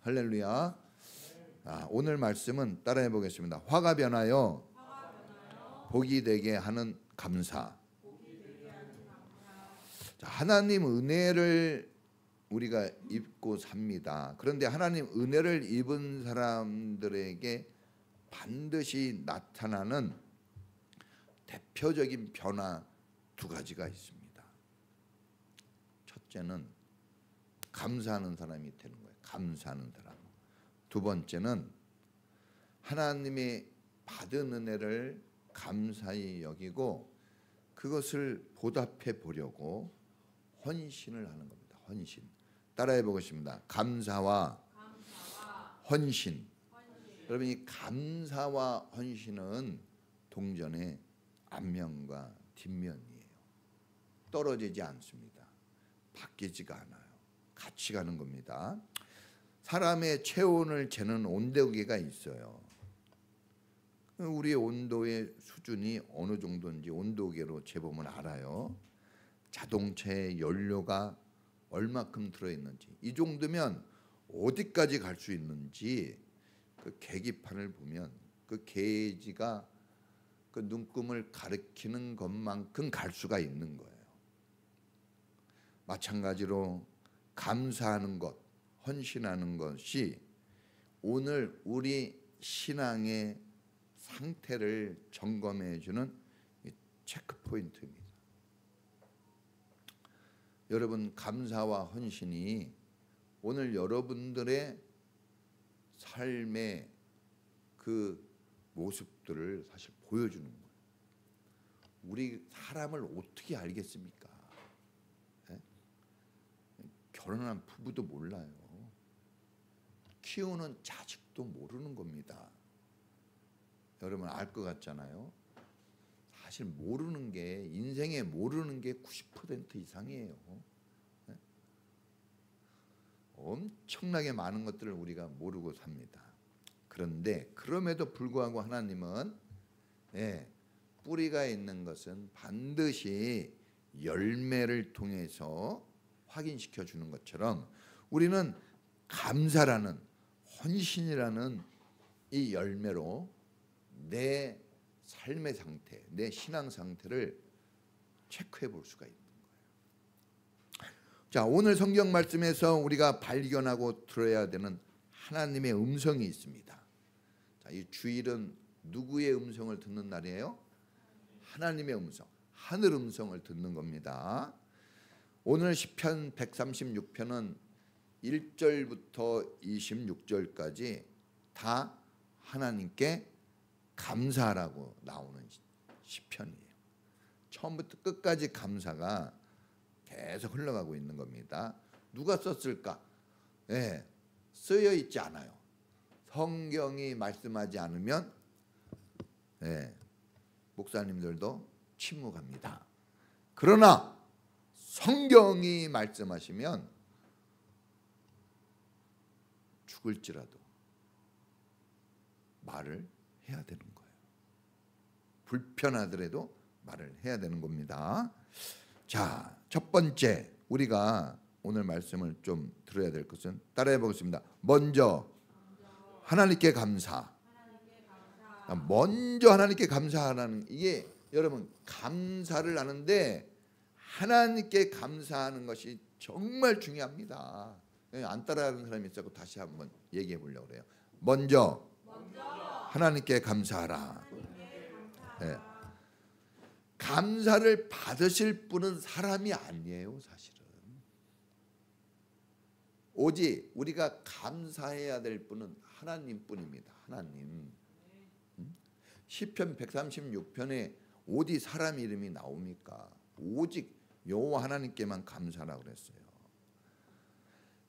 할렐루야. 오늘 말씀은 따라해 보겠습니다. 화가 변하여 복이 되게 하는 감사. 자, 하나님 은혜를 우리가 입고 삽니다. 그런데 하나님 은혜를 입은 사람들에게 반드시 나타나는 대표적인 변화 두 가지가 있습니다. 첫째는 감사하는 사람이 되는 거예요. 감사하는 사람. 두 번째는 하나님의 받은 은혜를 감사히 여기고 그것을 보답해 보려고 헌신을 하는 겁니다. 헌신. 따라해 보겠습니다. 감사와 헌신. 여러분, 이 감사와 헌신은 동전의 앞면과 뒷면이에요. 떨어지지 않습니다. 바뀌지가 않아요. 같이 가는 겁니다. 사람의 체온을 재는 온도계가 있어요. 우리의 온도의 수준이 어느 정도인지 온도계로 재보면 알아요. 자동차의 연료가 얼마큼 들어있는지, 이 정도면 어디까지 갈 수 있는지 그 계기판을 보면 그 게이지가 그 눈금을 가리키는 것만큼 갈 수가 있는 거예요. 마찬가지로 감사하는 것, 헌신하는 것이 오늘 우리 신앙의 상태를 점검해 주는 체크 포인트입니다. 여러분, 감사와 헌신이 오늘 여러분들의 삶의 그 모습들을 사실 보여주는 거예요. 우리 사람을 어떻게 알겠습니까? 네? 결혼한 부부도 몰라요. 키우는 자식도 모르는 겁니다. 여러분 알 것 같잖아요. 사실 모르는 게, 인생에 모르는 게 90% 이상이에요. 네? 엄청나게 많은 것들을 우리가 모르고 삽니다. 그런데 그럼에도 불구하고 하나님은 뿌리가 있는 것은 반드시 열매를 통해서 확인시켜 주는 것처럼 우리는 감사라는, 헌신이라는 이 열매로 내 삶의 상태, 내 신앙 상태를 체크해 볼 수가 있는 거예요. 자, 오늘 성경 말씀에서 우리가 발견하고 들어야 되는 하나님의 음성이 있습니다. 자, 이 주일은 누구의 음성을 듣는 날이에요? 하나님의 음성, 하늘 음성을 듣는 겁니다. 오늘 시편 136편은 1절부터 26절까지 다 하나님께 감사라고 나오는 시편이에요. 처음부터 끝까지 감사가 계속 흘러가고 있는 겁니다. 누가 썼을까? 쓰여 있지 않아요. 성경이 말씀하지 않으면 목사님들도 침묵합니다. 그러나 성경이 말씀하시면 죽을지라도 말을 해야 되는 거예요. 불편하더라도 말을 해야 되는 겁니다. 자, 첫 번째 우리가 오늘 말씀을 좀 들어야 될 것은 따라해 보겠습니다. 먼저 하나님께 감사. 먼저 하나님께 감사하라는, 이게 여러분 감사를 하는데 하나님께 감사하는 것이 정말 중요합니다. 안 따라하는 사람이 있어서 다시 한번 얘기해 보려고 그래요. 먼저 하나님께 감사하라. 감사를 받으실 분은 사람이 아니에요, 사실은. 오직 우리가 감사해야 될 분은 하나님뿐입니다. 하나님. 시편 136편에 어디 사람 이름이 나옵니까? 오직 여호와 하나님께만 감사라고 그랬어요.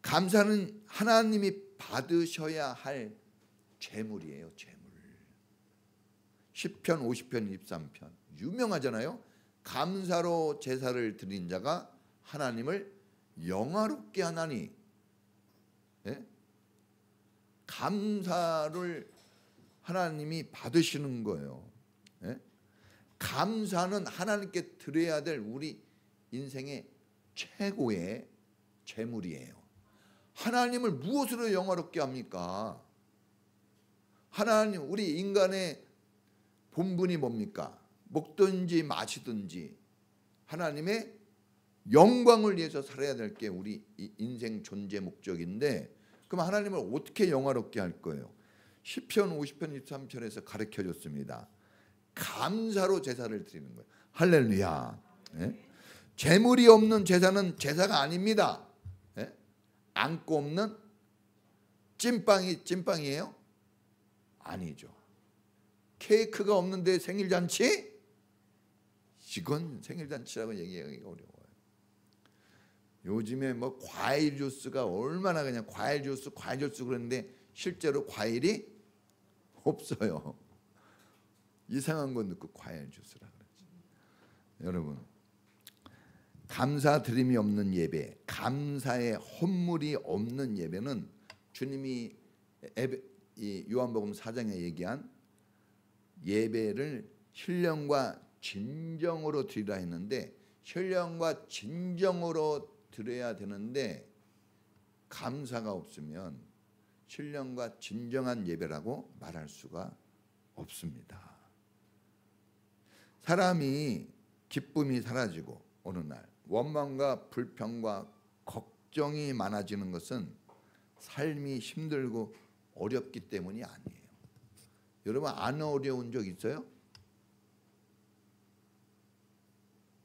감사는 하나님이 받으셔야 할 재물이에요, 재물. 시편 50편 23편 유명하잖아요. 감사로 제사를 드린 자가 하나님을 영화롭게 하나니. 감사를 하나님이 받으시는 거예요. 감사는 하나님께 드려야 될 우리 인생의 최고의 재물이에요. 하나님을 무엇으로 영화롭게 합니까? 하나님, 우리 인간의 본분이 뭡니까? 먹든지 마시든지 하나님의 영광을 위해서 살아야 될 게 우리 인생 존재 목적인데, 그럼 하나님을 어떻게 영화롭게 할 거예요? 시편 50편 23절에서 가르쳐 줬습니다. 감사로 제사를 드리는 거예요. 할렐루야. 예? 재물이 없는 제사는 제사가 아닙니다. 예? 안고 없는 찐빵이 찐빵이에요? 아니죠. 케이크가 없는데 생일잔치? 이건 생일잔치라고 얘기하기가 어려워요. 요즘에 뭐 과일 주스가 얼마나 그냥 과일 주스 그러는데 실제로 과일이 없어요. 이상한 거 넣고 과일 주스라 그러지. 여러분, 감사드림이 없는 예배, 감사의 헌물이 없는 예배는 주님이 이 요한복음 4장에 얘기한 예배를 신령과 진정으로 드리라 했는데, 신령과 진정으로 드려야 되는데 감사가 없으면 신령과 진정한 예배라고 말할 수가 없습니다. 사람이 기쁨이 사라지고 어느 날 원망과 불평과 걱정이 많아지는 것은 삶이 힘들고 어렵기 때문이 아니에요. 여러분, 안 어려운 적 있어요?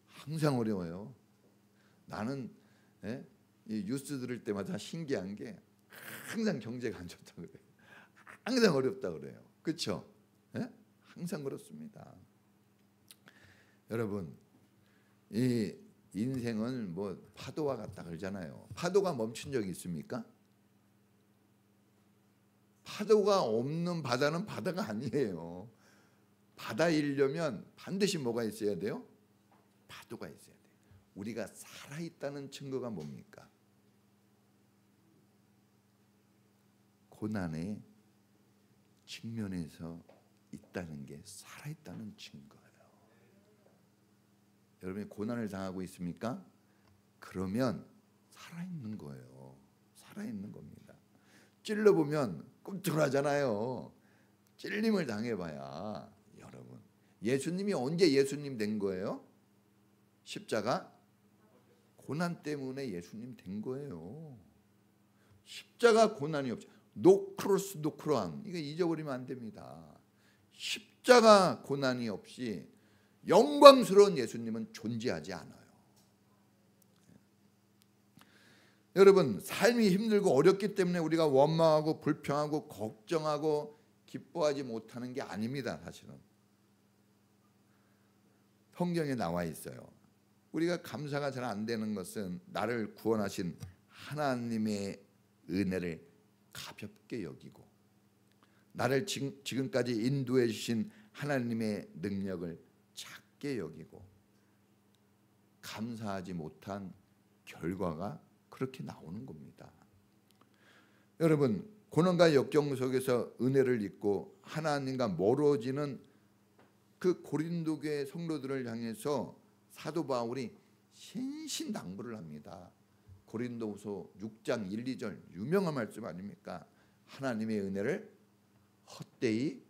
항상 어려워요. 나는 이 뉴스 들을 때마다 신기한 게 항상 경제가 안 좋다고 그래요. 항상 어렵다고 그래요. 그렇죠? 항상 그렇습니다. 여러분, 이 인생은 뭐 파도와 같다 그러잖아요. 파도가 멈춘 적이 있습니까? 파도가 없는 바다는 바다가 아니에요. 바다이려면 반드시 뭐가 있어야 돼요? 파도가 있어야 돼요. 우리가 살아있다는 증거가 뭡니까? 고난의 직면에서 있다는 게 살아있다는 증거예요. 여러분이 고난을 당하고 있습니까? 그러면 살아있는 거예요. 살아있는 겁니다. 찔러보면 꿈틀하잖아요. 찔림을 당해봐야. 여러분, 예수님이 언제 예수님 된 거예요? 십자가 고난 때문에 예수님 된 거예요. 십자가 고난이 없죠. 노크로스 노크로함, 이거 잊어버리면 안 됩니다. 십자가 고난이 없이 영광스러운 예수님은 존재하지 않아요. 여러분, 삶이 힘들고 어렵기 때문에 우리가 원망하고 불평하고 걱정하고 기뻐하지 못하는 게 아닙니다. 사실은 성경에 나와 있어요. 우리가 감사가 잘 안 되는 것은 나를 구원하신 하나님의 은혜를 가볍게 여기고, 나를 지금까지 인도해 주신 하나님의 능력을 작게 여기고, 감사하지 못한 결과가 그렇게 나오는 겁니다. 여러분, 고난과 역경 속에서 은혜를 잊고 하나님과 멀어지는 그 고린도 교회 성도들을 향해서 사도 바울이 신신당부를 합니다. 고린도후서 6장 1, 2절 유명한 말씀 아닙니까? 하나님의 은혜를 헛되이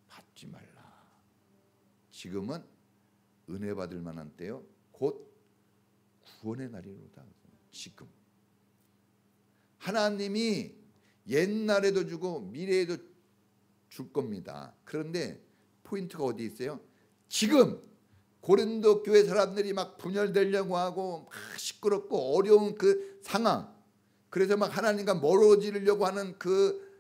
받지 말라. 지금은 은혜 받을 만한 때요, 곧 구원의 날이로다. 지금 하나님이 옛날에도 주고 미래에도 줄 겁니다. 그런데 포인트가 어디 있어요? 지금 고린도 교회 사람들이 막 분열되려고 하고 막 시끄럽고 어려운 그 상황, 그래서 막 하나님과 멀어지려고 하는 그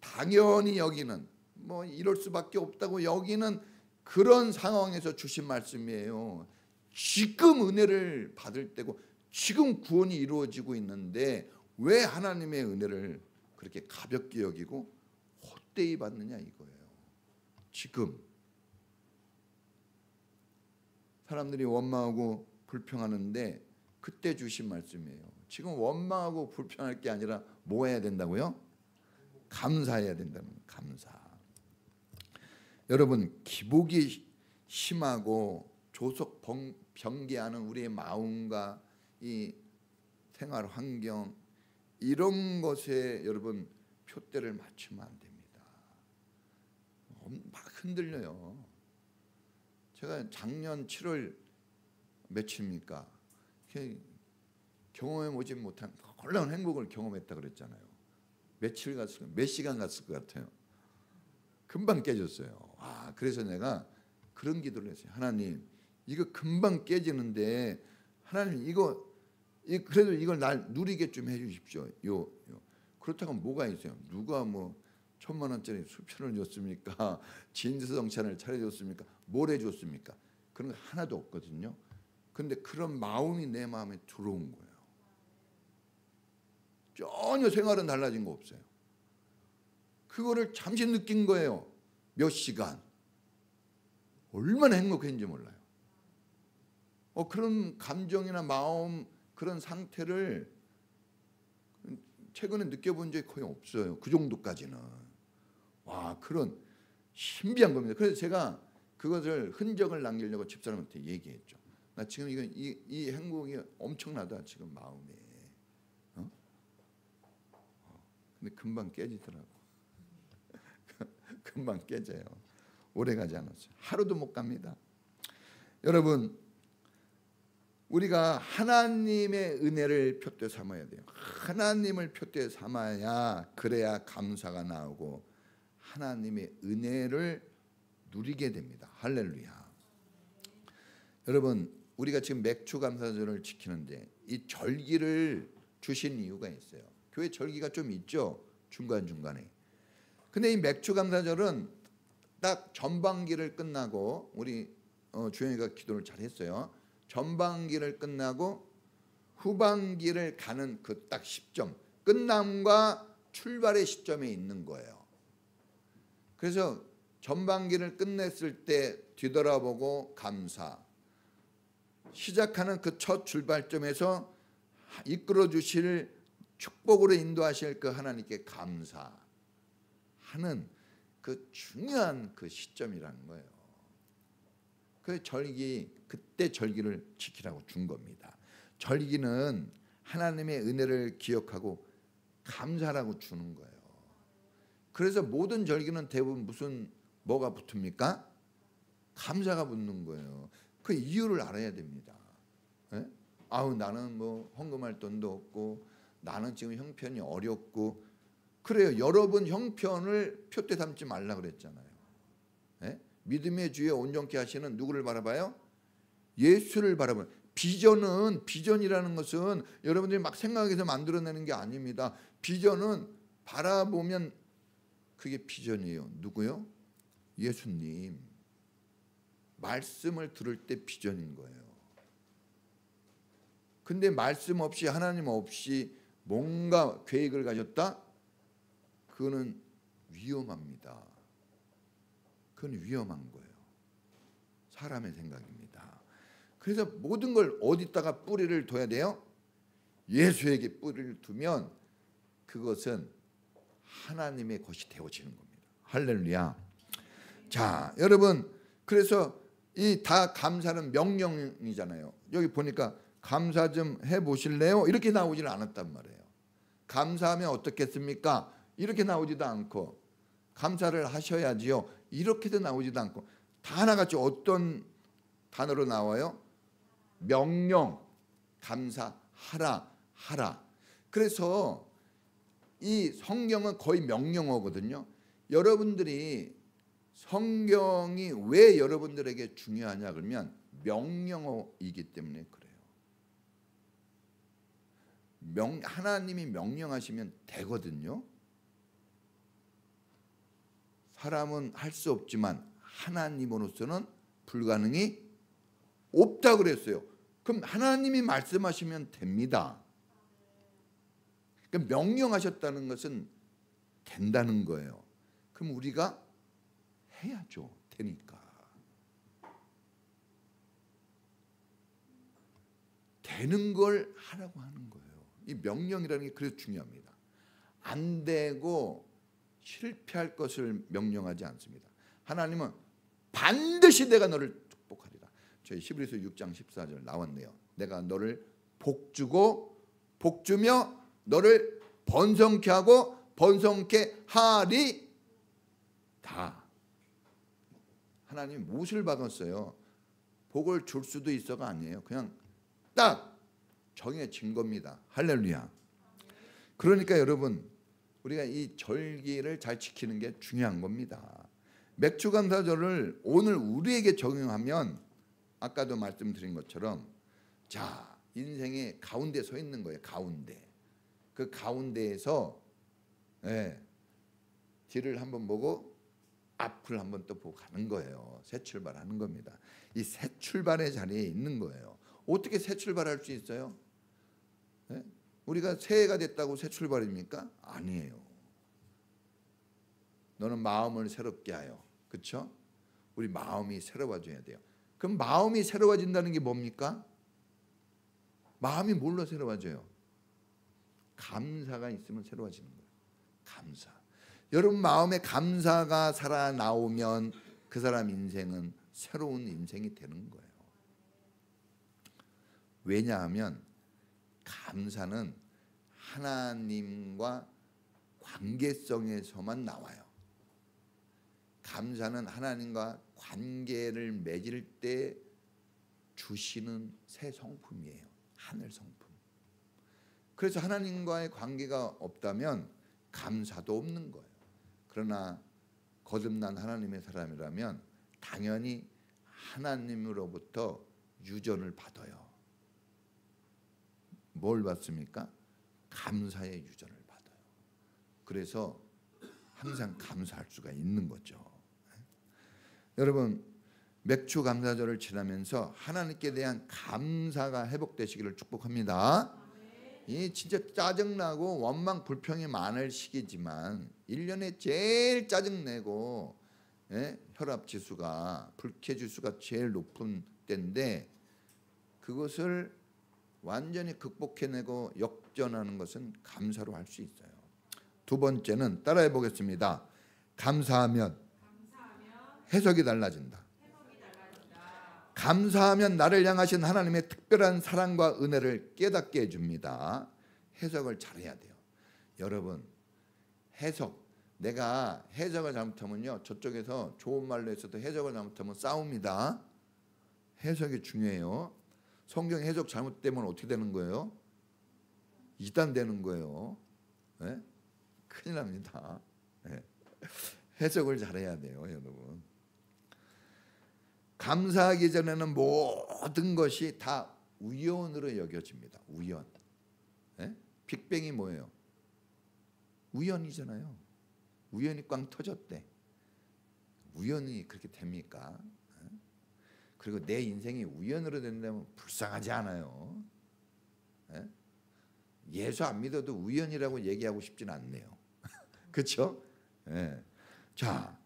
당연히 여기는 뭐 이럴 수밖에 없다고 여기는 그런 상황에서 주신 말씀이에요. 지금 은혜를 받을 때고 지금 구원이 이루어지고 있는데 왜 하나님의 은혜를 그렇게 가볍게 여기고 헛되이 받느냐 이거예요. 지금 사람들이 원망하고 불평하는데 그때 주신 말씀이에요. 지금 원망하고 불평할 게 아니라 뭐 해야 된다고요? 감사해야 된다는 거예요. 감사. 여러분, 기복이 심하고 조속 변개하는 우리의 마음과 이 생활 환경, 이런 것에 여러분 표대를 맞추면 안 됩니다. 막 흔들려요. 제가 작년 7월 며칠입니까? 경험해보지 못한 놀라운 행복을 경험했다 그랬잖아요. 며칠 갔을, 몇 시간 갔을 것 같아요. 금방 깨졌어요. 그래서 내가 그런 기도를 했어요. 하나님, 이거 금방 깨지는데 하나님 그래도 이걸 날 누리게 좀 해주십시오. 그렇다고 뭐가 있어요? 누가 뭐 1,000만 원짜리 수표를 줬습니까? 진수성찬을 차려줬습니까? 뭘 해줬습니까? 그런 거 하나도 없거든요. 근데 그런 마음이 내 마음에 들어온 거예요. 전혀 생활은 달라진 거 없어요. 그거를 잠시 느낀 거예요. 몇 시간. 얼마나 행복했는지 몰라요. 그런 감정이나 마음, 그런 상태를 최근에 느껴본 적이 거의 없어요. 그 정도까지는. 그런 신비한 겁니다. 그래서 제가 그것을 흔적을 남기려고 집사람한테 얘기했죠. 나 지금 이 행복이 엄청나다 지금 마음에. 근데 금방 깨지더라고. 금방 깨져요. 오래 가지 않았어요. 하루도 못 갑니다. 여러분, 우리가 하나님의 은혜를 표대 삼아야 돼요. 하나님을 표대 삼아야 그래야 감사가 나오고 하나님의 은혜를 누리게 됩니다. 할렐루야. 여러분, 우리가 지금 맥주 감사절을 지키는데 이 절기를 주신 이유가 있어요. 교회 절기가 좀 있죠. 중간중간에. 근데 이 맥주 감사절은 딱 전반기를 끝나고 우리 주영이가 기도를 잘했어요. 전반기를 끝나고 후반기를 가는 그 딱 시점, 끝남과 출발의 시점에 있는 거예요. 그래서 전반기를 끝냈을 때 뒤돌아보고 감사, 시작하는 그 첫 출발점에서 이끌어 주실 축복으로 인도하실 그 하나님께 감사하는 그 중요한 그 시점이라는 거예요. 그 절기, 그때 절기를 지키라고 준 겁니다. 절기는 하나님의 은혜를 기억하고 감사라고 주는 거예요. 그래서 모든 절기는 대부분 뭐가 붙습니까? 감사가 붙는 거예요. 그 이유를 알아야 됩니다. 예? 나는 뭐 헌금할 돈도 없고 나는 지금 형편이 어렵고 그래요. 여러분 형편을 표대 삼지 말라 그랬잖아요. 예? 믿음의 주에 온전케 하시는 누구를 바라봐요? 예수를 바라봐요. 비전이라는 것은 여러분들이 막 생각해서 만들어내는 게 아닙니다. 비전은 바라보면 그게 비전이에요. 누구요? 예수님. 말씀을 들을 때 비전인 거예요. 근데 말씀 없이 하나님 없이 뭔가 계획을 가졌다? 그거는 위험합니다. 그건 위험한 거예요. 사람의 생각입니다. 그래서 모든 걸 어디다가 뿌리를 둬야 돼요? 예수에게 뿌리를 두면 그것은 하나님의 것이 되어지는 겁니다. 할렐루야. 자, 여러분, 그래서 이 다 감사는 명령이잖아요. 여기 보니까 감사 좀 해보실래요? 이렇게 나오지는 않았단 말이에요. 감사하면 어떻겠습니까? 이렇게 나오지도 않고 감사를 하셔야지요. 이렇게도 나오지도 않고 다 하나같이 어떤 단어로 나와요? 명령, 감사하라, 하라. 그래서 이 성경은 거의 명령어거든요. 여러분들이 성경이 왜 여러분들에게 중요하냐 그러면 명령어이기 때문에 그래요. 하나님이 명령하시면 되거든요. 사람은 할 수 없지만 하나님으로서는 불가능이 없다 그랬어요. 그럼 하나님이 말씀하시면 됩니다. 그러니까 명령하셨다는 것은 된다는 거예요. 그럼 우리가 해야죠. 되니까. 되는 걸 하라고 하는 거예요. 이 명령이라는 게 그래서 중요합니다. 안 되고 실패할 것을 명령하지 않습니다. 하나님은 반드시 내가 너를 축복하리라. 저희 히브리서 6장 14절 나왔네요. 내가 너를 복주고 복주며 너를 번성케 하고 번성케 하리다. 하나님이 무엇을 받았어요? 복을 줄 수도 있어가 아니에요. 그냥 딱 정해진 겁니다. 할렐루야. 그러니까 여러분, 우리가 이 절기를 잘 지키는 게 중요한 겁니다. 맥주감사절을 오늘 우리에게 적용하면 아까도 말씀드린 것처럼, 자, 인생의 가운데 서 있는 거예요. 가운데. 그 가운데에서 뒤를 한번 보고 앞을 한번 또 보고 가는 거예요. 새 출발하는 겁니다. 이 새 출발의 자리에 있는 거예요. 어떻게 새 출발할 수 있어요? 우리가 새해가 됐다고 새 출발입니까? 아니에요. 너는 마음을 새롭게 하여. 그렇죠? 우리 마음이 새로워져야 돼요. 그럼 마음이 새로워진다는 게 뭡니까? 마음이 뭘로 새로워져요? 감사가 있으면 새로워지는 거예요. 감사. 여러분 마음에 감사가 살아나오면 그 사람 인생은 새로운 인생이 되는 거예요. 왜냐하면 감사는 하나님과 관계성에서만 나와요. 감사는 하나님과 관계를 맺을 때 주시는 새 성품이에요. 하늘 성품. 그래서 하나님과의 관계가 없다면 감사도 없는 거예요. 그러나 거듭난 하나님의 사람이라면 당연히 하나님으로부터 유전을 받아요. 뭘 받습니까? 감사의 유전을 받아요. 그래서 항상 감사할 수가 있는 거죠. 여러분 맥주 감사절을 지나면서 하나님께 대한 감사가 회복되시기를 축복합니다. 이 진짜 짜증나고 원망 불평이 많을 시기지만 1년에 제일 짜증내고 혈압 지수가 불쾌 지수가 제일 높은 때인데 그것을 완전히 극복해내고 역전하는 것은 감사로 할 수 있어요. 두 번째는 따라해 보겠습니다. 감사하면 해석이 달라진다. 감사하면 나를 향하신 하나님의 특별한 사랑과 은혜를 깨닫게 해줍니다. 해석을 잘해야 돼요. 여러분 해석, 내가 해석을 잘못하면요 저쪽에서 좋은 말로 했어도 해석을 잘못하면 싸웁니다. 해석이 중요해요. 성경 해석 잘못되면 어떻게 되는 거예요? 이단 되는 거예요. 네? 큰일 납니다. 네. 해석을 잘해야 돼요, 여러분. 감사하기 전에는 모든 것이 다 우연으로 여겨집니다. 우연. 네? 빅뱅이 뭐예요? 우연이잖아요. 우연히 꽝 터졌대. 우연히 그렇게 됩니까? 그리고 내 인생이 우연으로 된다면 불쌍하지 않아요. 예수 안 믿어도 우연이라고 얘기하고 싶진 않네요. 그렇죠? 자,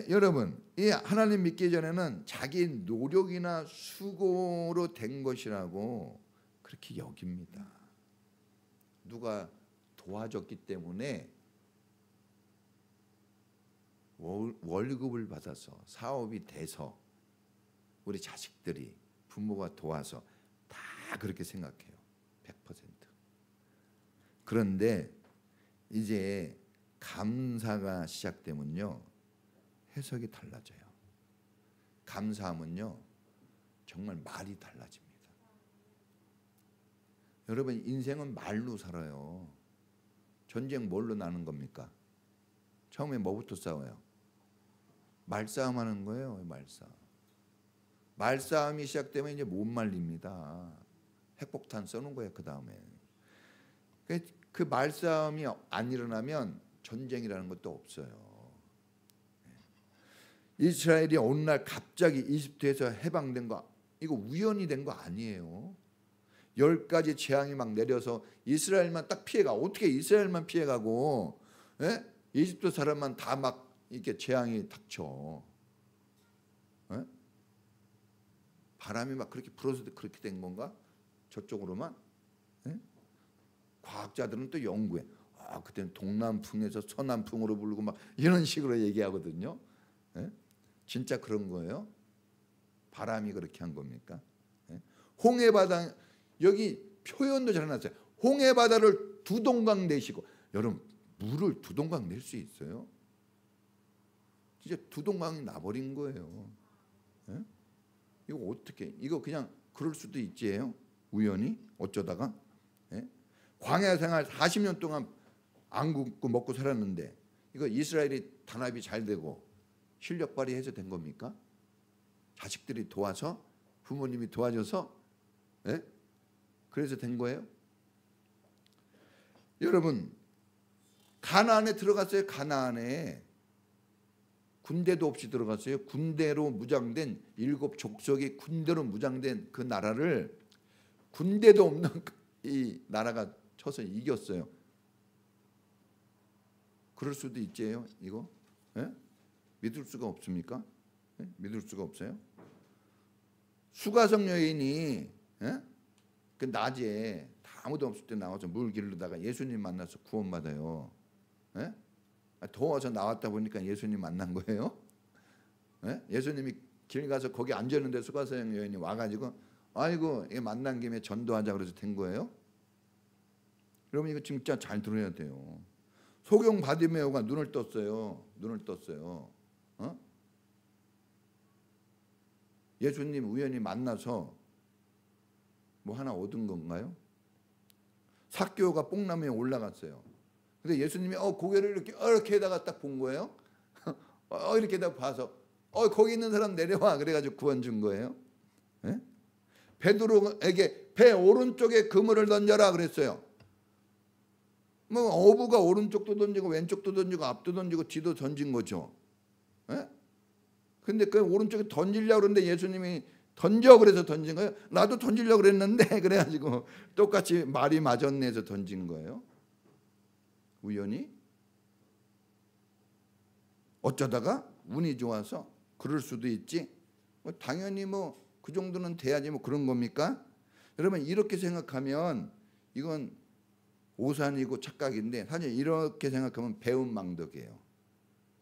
여러분, 이 하나님 믿기 전에는 자기 노력이나 수고로 된 것이라고 그렇게 여깁니다. 누가 도와줬기 때문에 월급을 받아서 사업이 돼서 우리 자식들이 부모가 도와서 다 그렇게 생각해요. 100%. 그런데 이제 감사가 시작되면요 해석이 달라져요. 감사하면요 정말 말이 달라집니다. 여러분 인생은 말로 살아요. 전쟁 뭘로 나는 겁니까? 처음에 뭐부터 싸워요? 말싸움 하는 거예요. 말싸움. 말싸움이 시작되면 이제 못 말립니다. 핵폭탄 쏘는 거예요. 그 다음에 그 말싸움이 안 일어나면 전쟁이라는 것도 없어요. 이스라엘이 어느 날 갑자기 이집트에서 해방된 거 이거 우연히 된 거 아니에요. 10가지 재앙이 막 내려서 이스라엘만 딱 피해가. 어떻게 이스라엘만 피해가고 이집트 사람만 다 막 이렇게 재앙이 닥쳐. 바람이 막 그렇게 불어서 그렇게 된 건가? 저쪽으로만? 과학자들은 또 연구해. 그때는 동남풍에서 서남풍으로 불고 막 이런 식으로 얘기하거든요. 진짜 그런 거예요? 바람이 그렇게 한 겁니까? 홍해바다 여기 표현도 잘 해놨어요. 홍해바다를 두 동강 내시고. 여러분 물을 두 동강 낼 수 있어요? 진짜 두 동강이 나버린 거예요. 예? 이거 어떻게? 이거 그냥 그럴 수도 있지요. 우연히 어쩌다가. 예? 광야 생활 40년 동안 안 굶고 먹고 살았는데 이거 이스라엘이 단합이 잘 되고 실력 발휘해서 된 겁니까? 자식들이 도와서 부모님이 도와줘서 예? 그래서 된 거예요? 여러분 가나안에 들어갔어요. 가나안에 군대도 없이 들어갔어요. 군대로 무장된 7 족속이 군대로 무장된 그 나라를 군대도 없는 이 나라가 쳐서 이겼어요. 그럴 수도 있지요. 이거 예? 믿을 수가 없습니까? 예? 믿을 수가 없어요. 수가성 여인이 예? 그 낮에 아무도 없을 때 나와서 물 기르다가 예수님 만나서 구원받아요. 예? 더워서 나왔다 보니까 예수님 만난 거예요. 예? 예수님이 길 가서 거기 앉았는데 수가성 여인이 와가지고 아이고 이게 만난 김에 전도하자 그래서 된 거예요. 여러분 이거 진짜 잘 들어야 돼요. 소경 바디메오가 눈을 떴어요. 눈을 떴어요. 어? 예수님 우연히 만나서 뭐 하나 얻은 건가요? 삭개오가 뽕나무에 올라갔어요. 근데 예수님이 고개를 이렇게 해다가 딱 본 거예요. 이렇게 다 봐서 거기 있는 사람 내려와 그래가지고 구원 준 거예요. 예? 베드로에게 배 오른쪽에 그물을 던져라 그랬어요. 뭐 어부가 오른쪽도 던지고 왼쪽도 던지고 앞도 던지고 뒤도 던진 거죠. 예? 근데 그 오른쪽에 던지려고 그러는데 예수님이 던져 그래서 던진 거예요. 나도 던지려고 그랬는데 그래가지고 똑같이 말이 맞았네 해서 던진 거예요. 우연히 어쩌다가 운이 좋아서 그럴 수도 있지. 뭐 당연히 뭐 그 정도는 돼야지 뭐 그런 겁니까? 여러분 이렇게 생각하면 이건 오산이고 착각인데 사실 이렇게 생각하면 배은망덕이에요.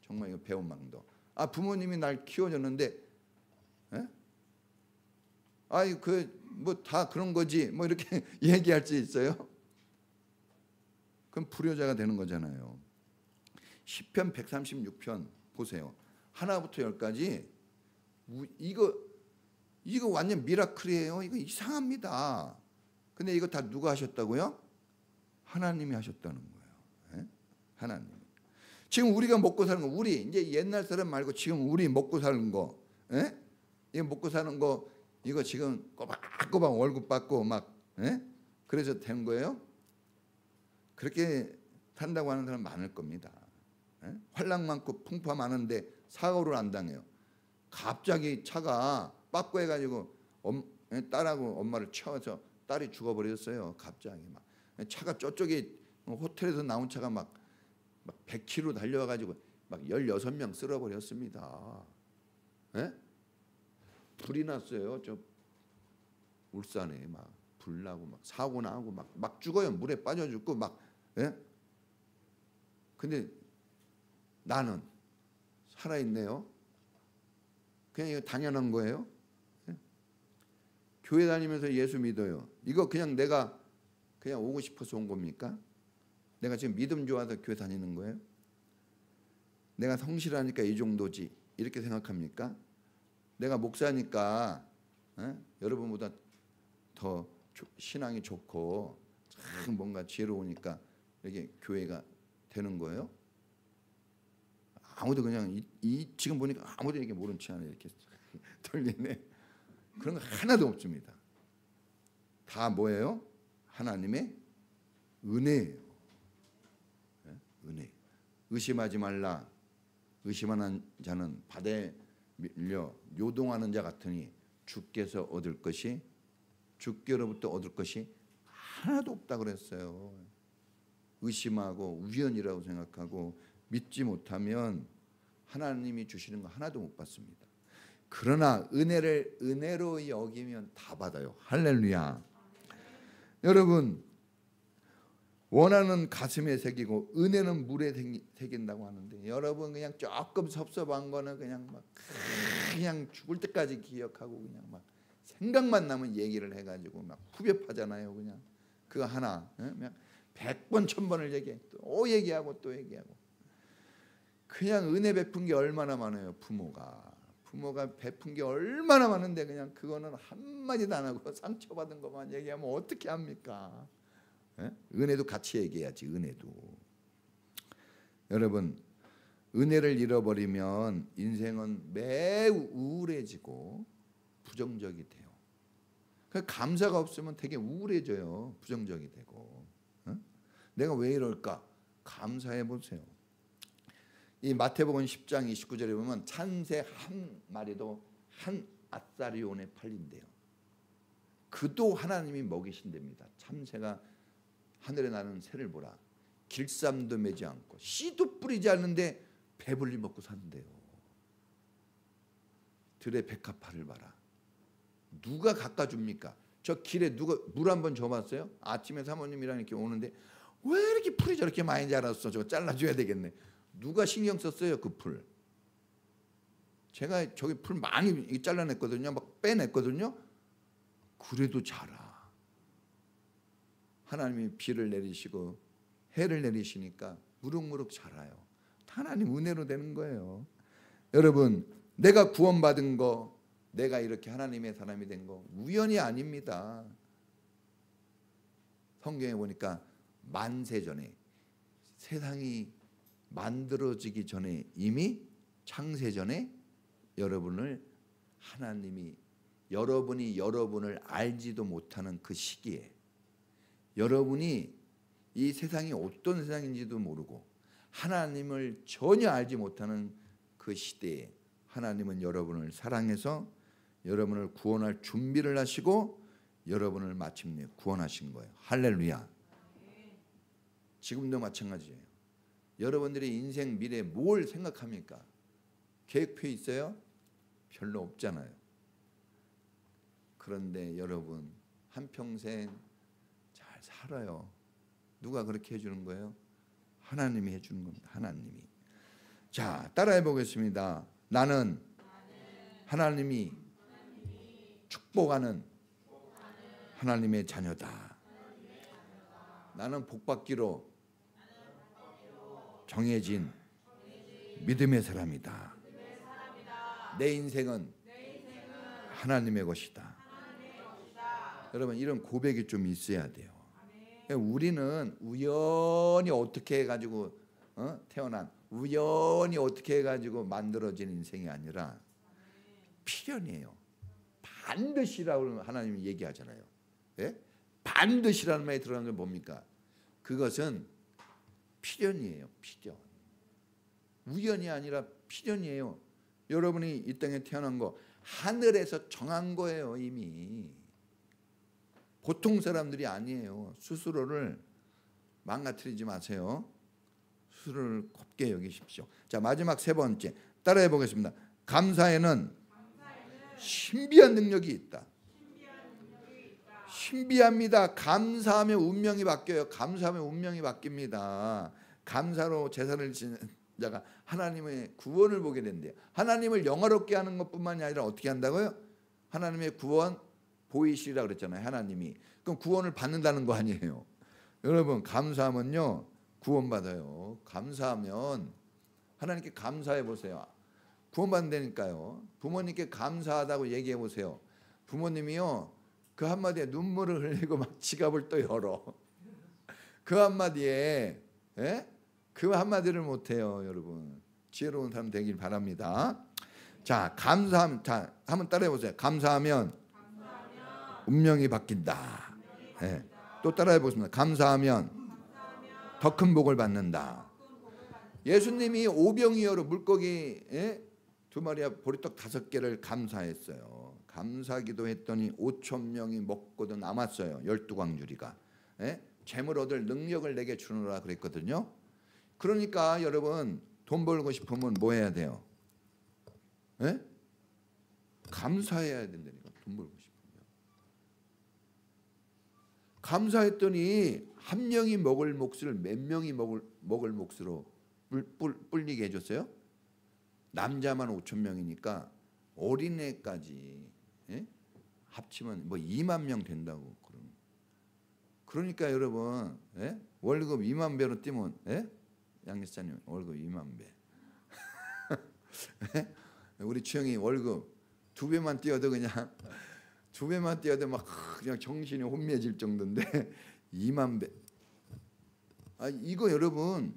정말 이거 배은망덕. 부모님이 날 키워줬는데 예? 아이 그 뭐 다 그런 거지 뭐 이렇게 얘기할 수 있어요? 그럼 불효자가 되는 거잖아요. 시편 136편 보세요. 하나부터 10까지 이거 완전 미라클이에요. 이거 이상합니다. 근데 이거 다 누가 하셨다고요? 하나님이 하셨다는 거예요. 예? 하나님. 지금 우리가 먹고 사는 거, 우리 이제 옛날 사람 말고 지금 우리 먹고 사는 거, 예? 이거 먹고 사는 거 이거 지금 꼬박꼬박 월급 받고 막 예? 그래서 된 거예요? 그렇게 산다고 하는 사람 많을 겁니다. 예? 활락 많고 풍파 많은데 사고를 안 당해요. 갑자기 차가 빠꾸해가지고 딸하고 엄마를 쳐서 딸이 죽어버렸어요. 갑자기 막 차가 저쪽에 호텔에서 나온 차가 막 100km 달려와가지고 막 16명 쓸어버렸습니다. 예? 불이 났어요. 저 울산에 막 불 나고 막 사고 나고 막 죽어요. 물에 빠져 죽고 막. 예? 근데 나는 살아 있네요. 그냥 이거 당연한 거예요. 예? 교회 다니면서 예수 믿어요. 이거 그냥 내가 그냥 오고 싶어서 온 겁니까? 내가 지금 믿음 좋아서 교회 다니는 거예요? 내가 성실하니까 이 정도지 이렇게 생각합니까? 내가 목사니까 여러분보다 더 신앙이 좋고 참 뭔가 지혜로우니까 이렇게 교회가 되는 거예요? 아무도 그냥 지금 보니까 아무도 이렇게 모른 체 안에 이렇게 돌리네. 그런 거 하나도 없습니다. 다 뭐예요? 하나님의 은혜예요. 은혜. 의심하지 말라. 의심하는 자는 바다에 밀려 요동하는 자 같으니 주께서 얻을 것이 주께로부터 얻을 것이 하나도 없다 그랬어요. 의심하고 우연이라고 생각하고 믿지 못하면 하나님이 주시는 거 하나도 못 받습니다. 그러나 은혜를 은혜로 여기면 다 받아요. 할렐루야. 여러분 원하는 가슴에 새기고 은혜는 물에 새긴다고 하는데 여러분 그냥 조금 섭섭한 거는 그냥 죽을 때까지 기억하고 그냥 막 생각만 나면 얘기를 해가지고 막 후벼파잖아요. 그냥 그거 하나 그냥 100번 1000번을 얘기해. 또 얘기하고 또 얘기하고. 그냥 은혜 베푼 게 얼마나 많아요. 부모가 베푼 게 얼마나 많은데 그냥 그거는 한마디도 안 하고 상처받은 것만 얘기하면 어떻게 합니까? 예? 은혜도 같이 얘기해야지. 은혜도. 여러분, 은혜를 잃어버리면 인생은 매우 우울해지고 부정적이 돼요. 감사가 없으면 되게 우울해져요. 부정적이 되고. 내가 왜 이럴까? 감사해 보세요. 이 마태복음 10장 29절에 보면 찬새 한 마리도 한 아사리온에 팔린대요. 그도 하나님이 먹이신답니다. 참새가 하늘에 나는 새를 보라. 길쌈도 매지 않고 씨도 뿌리지 않는데 배불리 먹고 산대요. 들의 백합화를 봐라. 누가 깎아줍니까? 저 길에 누가 물 한번 줘봤어요? 아침에 사모님이랑 이렇게 오는데 왜 이렇게 풀이 저렇게 많이 자랐어? 저거 잘라줘야 되겠네. 누가 신경 썼어요? 그 풀. 제가 저기 풀 많이 잘라냈거든요. 막 빼냈거든요. 그래도 자라. 하나님이 비를 내리시고 해를 내리시니까 무럭무럭 자라요. 하나님 은혜로 되는 거예요. 여러분, 내가 구원받은 거, 내가 이렇게 하나님의 사람이 된 거 우연이 아닙니다. 성경에 보니까 만세 전에, 세상이 만들어지기 전에, 이미 창세 전에 하나님이 여러분이 여러분을 알지도 못하는 그 시기에, 여러분이 이 세상이 어떤 세상인지도 모르고 하나님을 전혀 알지 못하는 그 시대에 하나님은 여러분을 사랑해서 여러분을 구원할 준비를 하시고 여러분을 마침내 구원하신 거예요. 할렐루야. 지금도 마찬가지예요. 여러분들의 인생 미래 뭘 생각합니까? 계획표 있어요? 별로 없잖아요. 그런데 여러분 한평생 잘 살아요. 누가 그렇게 해주는 거예요? 하나님이 해주는 겁니다. 하나님이. 자, 따라해 보겠습니다. 나는 하나님이 축복하는 하나님의 자녀다. 나는 복받기로 정해진 믿음의 사람이다. 내 인생은 하나님의 것이다. 여러분, 이런 고백이 좀 있어야 돼요. 우리는 우연히 어떻게 해가지고 우연히 어떻게 해가지고 만들어진 인생이 아니라 필연이에요. 반드시라고 하나님이 얘기하잖아요. 예? 반드시라는 말이 들어간 게 뭡니까? 그것은 필연이에요. 필연. 우연이 아니라 필연이에요. 여러분이 이 땅에 태어난 거 하늘에서 정한 거예요. 이미. 보통 사람들이 아니에요. 스스로를 망가뜨리지 마세요. 스스로를 곱게 여기십시오. 자, 마지막 세 번째 따라해 보겠습니다. 감사에는 신비한 능력이 있다. 신비합니다. 감사하면 운명이 바뀌어요. 감사하면 운명이 바뀝니다. 감사로 제사를 지는 자가 하나님의 구원을 보게 된대요. 하나님을 영화롭게 하는 것뿐만이 아니라 어떻게 한다고요? 하나님의 구원 보이시라 그랬잖아요. 하나님이. 그럼 구원을 받는다는 거 아니에요. 여러분, 감사하면요 구원받아요. 감사하면 하나님께 감사해 보세요. 구원받는다니까요. 부모님께 감사하다고 얘기해 보세요. 부모님이요 그 한마디에 눈물을 흘리고 막 지갑을 또 열어. 그 한마디에 그 한마디를 못해요. 여러분, 지혜로운 사람 되길 바랍니다. 자, 감사하면, 자, 한번 따라해 보세요. 감사하면 운명이 바뀐다. 또 따라해 보겠습니다. 감사하면 더 큰 복을 받는다. 예수님이 오병이어로 물고기 2마리와 보리떡 5개를 감사했어요. 감사기도 했더니 5,000명이 먹고도 남았어요. 12광주리가. 재물 얻을 능력을 내게 주노라 그랬거든요. 그러니까 여러분, 돈 벌고 싶으면 뭐 해야 돼요? 감사해야 된다니까. 돈 벌고 싶으면. 감사했더니 한 명이 먹을 몫을 몇 명이 먹을 몫으로 불리게 해줬어요. 남자만 5,000명이니까 어린애까지 합치면 뭐 2만 명 된다고. 그러니까 여러분, 월급 2만 배로 뛰면, 예? 양 기사님 월급 2만 배. 예? 우리 주영이 월급 2배만 뛰어도 그냥 2배만 뛰어도 막 그냥 정신이 혼미해질 정도인데 2만 배. 아, 이거 여러분,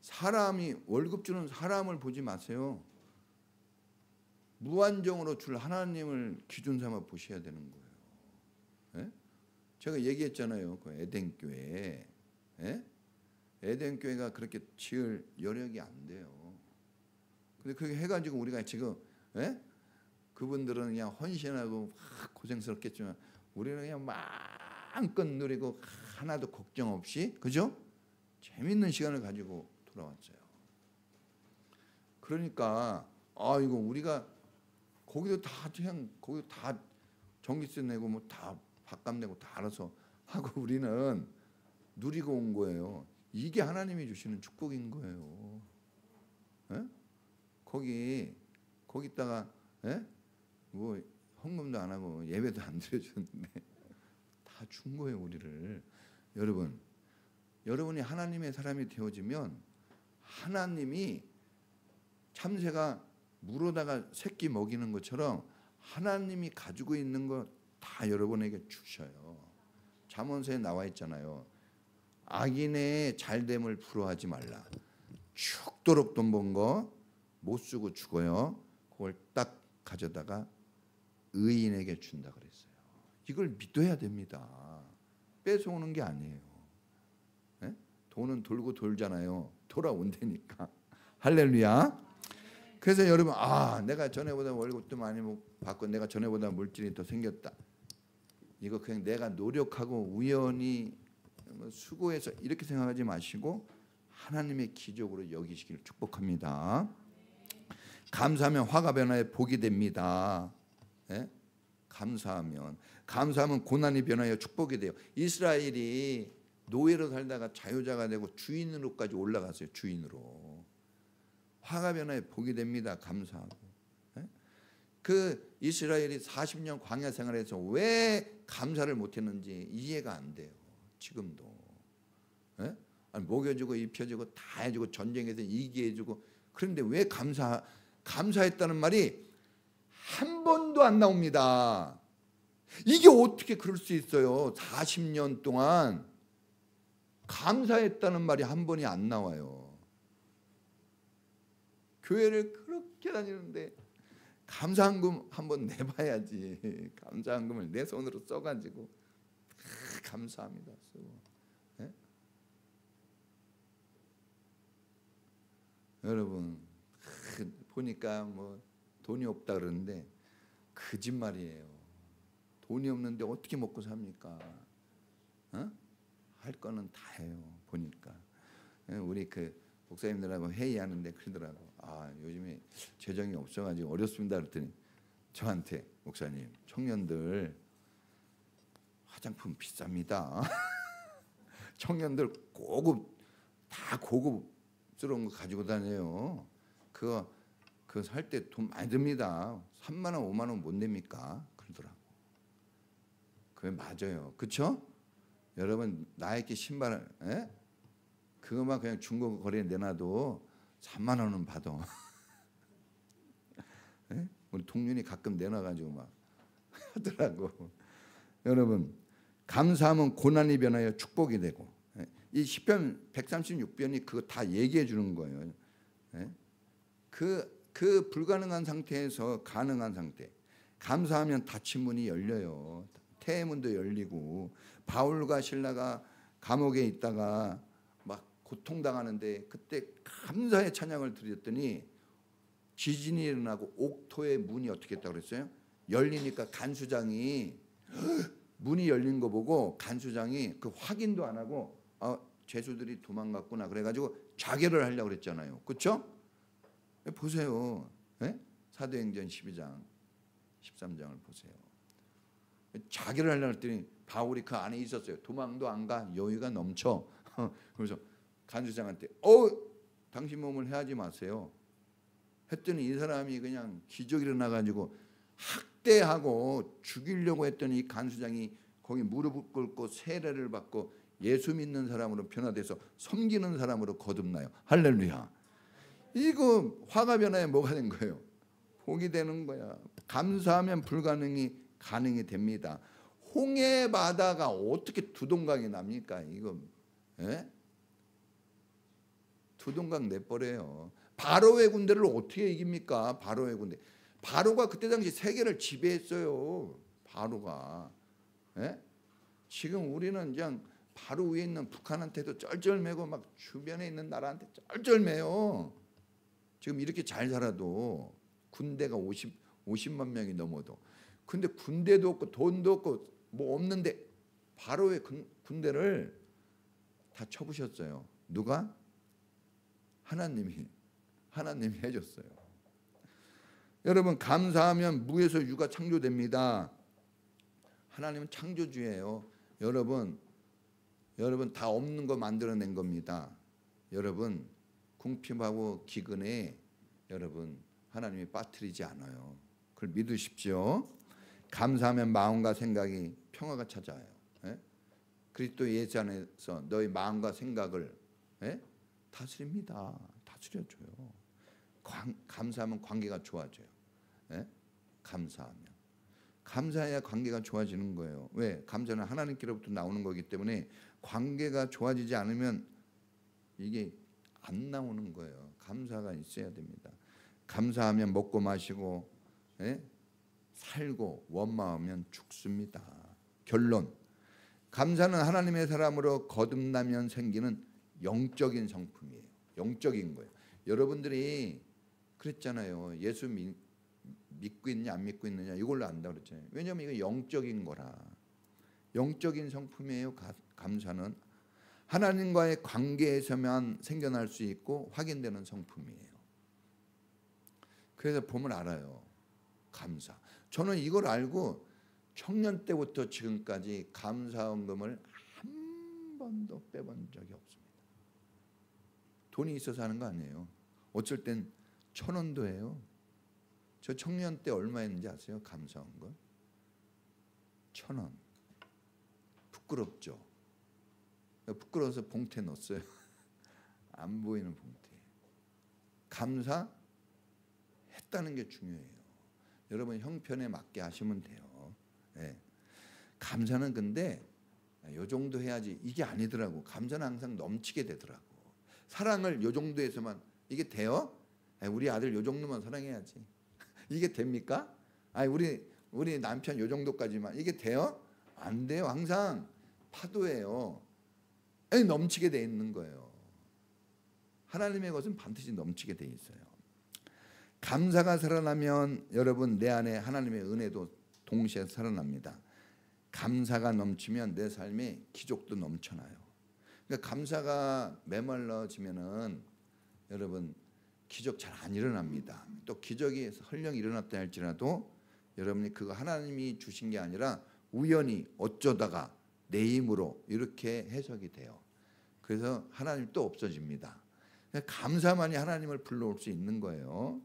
사람이 월급 주는 사람을 보지 마세요. 무한정으로 줄 하나님을 기준 삼아 보셔야 되는 거예요. 예? 제가 얘기했잖아요. 그 에덴 교회, 예? 에덴 교회가 그렇게 지을 여력이 안 돼요. 근데 그렇게 해가지고 우리가 지금, 예? 그분들은 그냥 헌신하고 막 고생스럽겠지만 우리는 그냥 마음껏 누리고 하나도 걱정 없이, 그죠? 재밌는 시간을 가지고 돌아왔어요. 그러니까 이거 우리가 거기도 다 그냥 거기 다 전기세 내고 뭐 다 밥값 내고 다 알아서 하고 우리는 누리고 온 거예요. 이게 하나님이 주시는 축복인 거예요. 예? 거기다가, 예? 뭐 헌금도 안 하고 예배도 안 드려줬는데 다 준 거예요, 우리를. 여러분이 하나님의 사람이 되어지면 하나님이 참새가 물어다가 새끼 먹이는 것처럼 하나님이 가지고 있는 거 다 여러분에게 주셔요. 잠언서에 나와 있잖아요. 악인의 잘됨을 부러워하지 말라. 죽도록 돈 번 거 못 쓰고 죽어요. 그걸 딱 가져다가 의인에게 준다 그랬어요. 이걸 믿어야 됩니다. 뺏어오는 게 아니에요. 네? 돈은 돌고 돌잖아요. 돌아온다니까. 할렐루야. 그래서 여러분, 내가 전에보다 월급도 많이 받고 내가 전에보다 물질이 더 생겼다. 이거 그냥 내가 노력하고 우연히 수고해서 이렇게 생각하지 마시고 하나님의 기적으로 여기시기를 축복합니다. 감사하면 화가 변하여 복이 됩니다. 예? 감사하면 고난이 변하여 축복이 돼요. 이스라엘이 노예로 살다가 자유자가 되고 주인으로까지 올라갔어요. 주인으로. 화가 변하여 복이 됩니다. 감사하고. 예? 그 이스라엘이 40년 광야 생활에서 왜 감사를 못했는지 이해가 안 돼요. 지금도. 예? 먹여주고 입혀주고 다 해주고 전쟁에서 이기게 해주고, 그런데 왜 감사했다는 말이 한 번도 안 나옵니다. 이게 어떻게 그럴 수 있어요? 40년 동안 감사했다는 말이 한 번이 안 나와요. 교회를 그렇게 다니는데 감사한금 한번 내봐야지. 감사한금을 내 손으로 써가지고 감사합니다 쓰고. 네? 여러분 보니까 뭐 돈이 없다 그러는데 거짓말이에요. 돈이 없는데 어떻게 먹고 삽니까? 할 거는 다 해요. 보니까 우리 그 목사님들하고 회의하는데 그러더라고. 요즘에 재정이 없어가지고 어렵습니다. 그랬더니 저한테, 목사님, 청년들 화장품 비쌉니다. 청년들 다 고급스러운 거 가지고 다녀요. 그거 살 때 돈 많이 듭니다. 3만 원, 5만 원 못 냅니까? 그러더라고. 그게 맞아요. 그렇죠? 여러분 나이키 신발, 그거만 그냥 중고 거리에 내놔도 3만 원은 받아. 우리 동윤이 가끔 내놔가지고 막 하더라고. 여러분 감사하면 고난이 변하여 축복이 되고, 이 시편 136편이 그거 다 얘기해 주는 거예요. 그 불가능한 상태에서 가능한 상태. 감사하면 닫힌 문이 열려요. 태문도 열리고, 바울과 실라가 감옥에 있다가 막 고통당하는데 그때 감사의 찬양을 드렸더니 지진이 일어나고 옥토의 문이 어떻게 했다고 그랬어요? 열리니까 간수장이 문이 열린 거 보고 간수장이 그 확인도 안 하고 죄수들이 도망갔구나 그래가지고 자결을 하려고 그랬잖아요. 그렇죠? 보세요. 사도행전 12장 13장을 보세요. 자결을 하려고 했더니 바울이 그 안에 있었어요. 도망도 안 가. 여유가 넘쳐. 그래서 간수장한테 당신 몸을 해하지 마세요. 했더니 이 사람이 그냥 기적이 일어나가지고 학대하고 죽이려고 했더니 이 간수장이 거기 무릎을 꿇고 세례를 받고 예수 믿는 사람으로 변화돼서 섬기는 사람으로 거듭나요. 할렐루야. 이거 화가 변화에 뭐가 된 거예요? 복이 되는 거야. 감사하면 불가능이 가능이 됩니다. 홍해 바다가 어떻게 두동강이 납니까? 이거 예? 두동강 내버려요. 바로의 군대를 어떻게 이깁니까? 바로의 군대. 바로가 그때 당시 세계를 지배했어요. 바로가. 예? 지금 우리는 그냥 바로 위에 있는 북한한테도 쩔쩔매고 막 주변에 있는 나라한테 쩔쩔매요. 지금 이렇게 잘 살아도 군대가 50만 명이 넘어도. 근데 군대도 없고 돈도 없고 뭐 없는데 바로의 군대를 다 쳐부셨어요. 누가? 하나님이 해줬어요. 여러분, 감사하면 무에서 유가 창조됩니다. 하나님은 창조주예요. 여러분 다 없는 거 만들어낸 겁니다. 여러분 궁핍하고 기근에 여러분 하나님이 빠뜨리지 않아요. 그걸 믿으십시오. 감사하면 마음과 생각이 평화가 찾아와요. 예? 그리스도 예수 안에서 너희 마음과 생각을 다스립니다. 다스려줘요. 감사하면 관계가 좋아져요. 예? 감사해야 관계가 좋아지는 거예요. 왜? 감사는 하나님께로부터 나오는 거기 때문에 관계가 좋아지지 않으면 이게 안 나오는 거예요. 감사가 있어야 됩니다. 감사하면 먹고 마시고 살고 원망하면 죽습니다. 결론, 감사는 하나님의 사람으로 거듭나면 생기는 영적인 성품이에요. 영적인 거예요. 여러분들이 그랬잖아요. 예수 믿고 있느냐 안 믿고 있느냐 이걸로 안다 그랬잖아요. 왜냐하면 이거 영적인 거라. 영적인 성품이에요. 감사는 하나님과의 관계에서만 생겨날 수 있고 확인되는 성품이에요. 그래서 보면 알아요. 감사. 저는 이걸 알고 청년 때부터 지금까지 감사헌금을 한 번도 빼본 적이 없습니다. 돈이 있어서 하는 거 아니에요. 어쩔 땐 1,000원도 해요. 저 청년 때 얼마였는지 아세요? 감사헌금 1,000원. 부끄럽죠. 부끄러워서 봉투에 넣었어요. 안 보이는 봉투에. 감사했다는 게 중요해요. 여러분 형편에 맞게 하시면 돼요. 네. 감사는 근데 요 정도 해야지 이게 아니더라고. 감사는 항상 넘치게 되더라고. 사랑을 요 정도에서만 이게 돼요? 우리 아들 요 정도만 사랑해야지. 이게 됩니까? 우리 남편 요 정도까지만 이게 돼요? 안 돼요. 항상 파도예요. 넘치게 돼 있는 거예요. 하나님의 것은 반드시 넘치게 돼 있어요. 감사가 살아나면 여러분 내 안에 하나님의 은혜도 동시에 살아납니다. 감사가 넘치면 내 삶에 기적도 넘쳐나요. 그러니까 감사가 메말라지면은 여러분 기적 잘 안 일어납니다. 또 기적이 설령 일어났다 할지라도 여러분이 그거 하나님이 주신 게 아니라 우연히 어쩌다가 내 힘으로 이렇게 해석이 돼요. 그래서 하나님 또 없어집니다. 감사만이 하나님을 불러올 수 있는 거예요.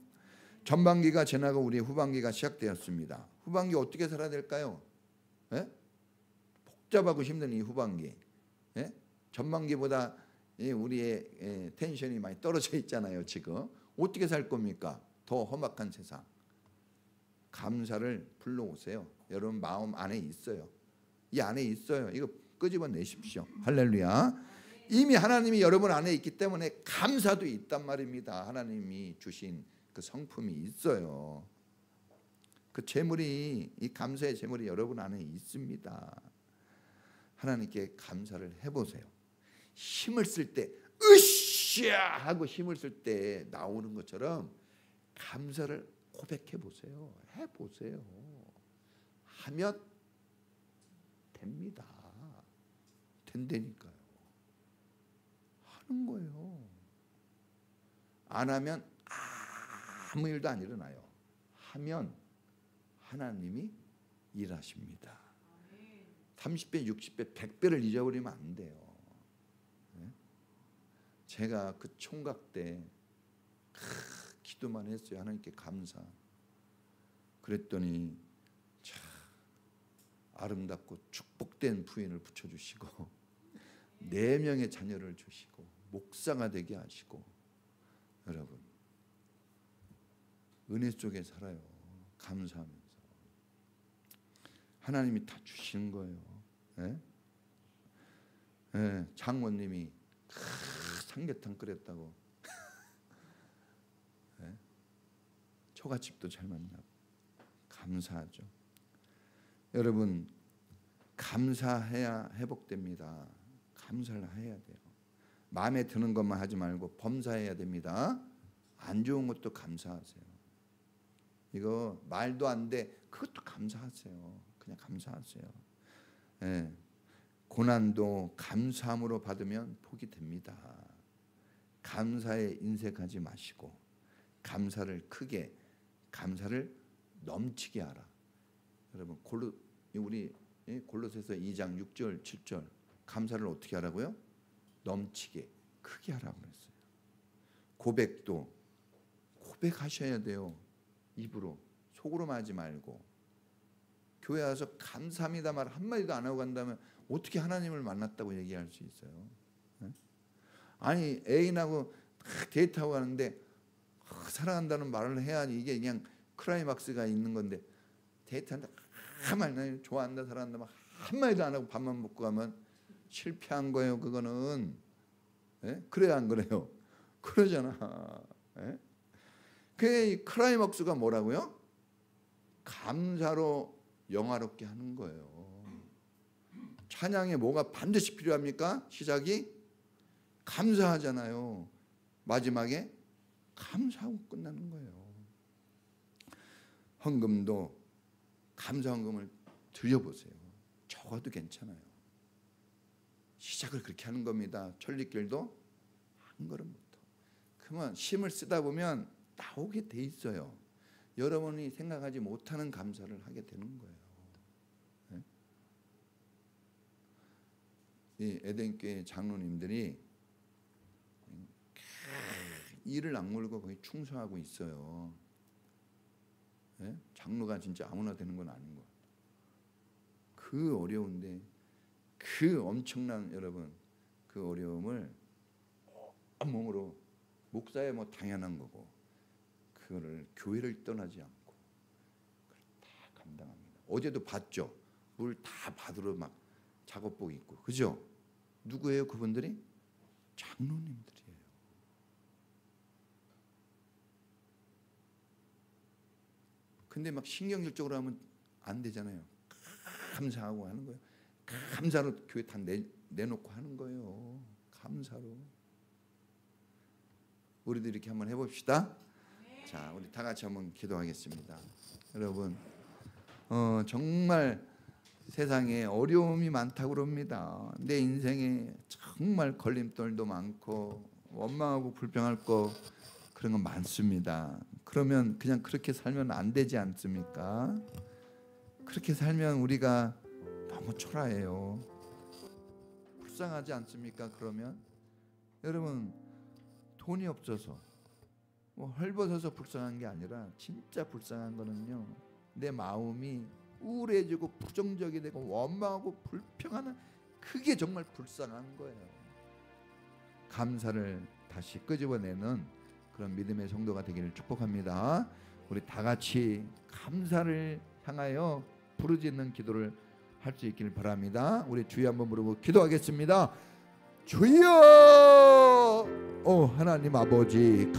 전반기가 지나고 우리 후반기가 시작되었습니다. 후반기 어떻게 살아야 될까요? 복잡하고 힘든 이 후반기. 전반기보다 우리의 텐션이 많이 떨어져 있잖아요. 지금 어떻게 살 겁니까? 더 험악한 세상. 감사를 불러오세요. 여러분 마음 안에 있어요. 이 안에 있어요. 이거 끄집어내십시오. 할렐루야. 이미 하나님이 여러분 안에 있기 때문에 감사도 있단 말입니다. 하나님이 주신 그 성품이 있어요. 그 재물이, 이 감사의 재물이 여러분 안에 있습니다. 하나님께 감사를 해보세요. 힘을 쓸 때 으쌰 하고 힘을 쓸 때 나오는 것처럼 감사를 고백해 보세요. 해보세요. 하면 됩니다. 된다니까요. 하는 거예요. 안 하면 아무 일도 안 일어나요. 하면 하나님이 일하십니다. 30배, 60배, 100배를 잊어버리면 안 돼요. 제가 그 총각 때 기도만 했어요. 하나님께 감사. 그랬더니 참 아름답고 축복된 부인을 붙여주시고 4명의 자녀를 주시고 목사가 되게 하시고, 여러분 은혜 속에 살아요. 감사하면서 하나님이 다 주시는 거예요. 예? 예, 장모님이 삼계탕 끓였다고 예? 처갓집도 잘 만나고 감사하죠. 여러분 감사해야 회복됩니다. 감사를 해야 돼요. 마음에 드는 것만 하지 말고 범사해야 됩니다. 안 좋은 것도 감사하세요. 이거 말도 안 돼, 그것도 감사하세요. 그냥 감사하세요. 예. 고난도 감사함으로 받으면 복이 됩니다. 감사에 인색하지 마시고 감사를 크게, 감사를 넘치게 하라. 여러분 우리 골로새서 2장 6절 7절 감사를 어떻게 하라고요? 넘치게 크게 하라고 그랬어요. 고백도 고백하셔야 돼요. 입으로, 속으로만 하지 말고. 교회 와서 감사합니다 말 한마디도 안 하고 간다면 어떻게 하나님을 만났다고 얘기할 수 있어요? 네? 아니 애인하고 데이트하고 가는데 사랑한다는 말을 해야 이게 그냥 클라이막스가 있는 건데, 데이트한다 한마디 좋아한다 사랑한다 막 한마디도 안 하고 밥만 먹고 가면 실패한 거예요. 그거는. 예? 그래야 안 그래요? 그러잖아. 예? 그 클라이막스가 뭐라고요? 감사로 영화롭게 하는 거예요. 찬양에 뭐가 반드시 필요합니까? 시작이 감사하잖아요. 마지막에 감사하고 끝나는 거예요. 헌금도 감사 헌금을 드려보세요. 적어도 괜찮아요. 시작을 그렇게 하는 겁니다. 천리길도 한 걸음부터. 그러면 힘을 쓰다 보면 나오게 돼 있어요. 여러분이 생각하지 못하는 감사를 하게 되는 거예요. 네? 이 에덴교회 장로님들이 이를 악물고 거의 충성하고 있어요. 네? 장로가 진짜 아무나 되는 건 아닌 거예요. 그 어려운데 그 엄청난, 여러분 그 어려움을 온몸으로, 목사야 뭐 당연한 거고, 그거를 교회를 떠나지 않고 그걸 다 감당합니다. 어제도 봤죠. 물 다 받으러 막 작업복 입고, 그죠? 누구예요 그분들이? 장로님들이에요. 근데 막 신경질적으로 하면 안 되잖아요. 감사하고 하는 거예요. 감사로 교회 다 내놓고 하는 거예요. 감사로. 우리도 이렇게 한번 해봅시다. 자, 우리 다 같이 한번 기도하겠습니다. 여러분, 정말 세상에 어려움이 많다고 그럽니다. 내 인생에 정말 걸림돌도 많고 원망하고 불평할 거 그런 건 많습니다. 그러면 그냥 그렇게 살면 안 되지 않습니까? 그렇게 살면 우리가 너무 초라해요. 불쌍하지 않습니까? 그러면 여러분, 돈이 없어서 뭐 헐벗어서 불쌍한 게 아니라 진짜 불쌍한 거는요, 내 마음이 우울해지고 부정적이 되고 원망하고 불평하는, 그게 정말 불쌍한 거예요. 감사를 다시 끄집어내는 그런 믿음의 성도가 되기를 축복합니다. 우리 다 같이 감사를 향하여 부르짖는 기도를 할 수 있기를 바랍니다. 우리 주여 한번 부르고 기도하겠습니다. 주여, 하나님 아버지,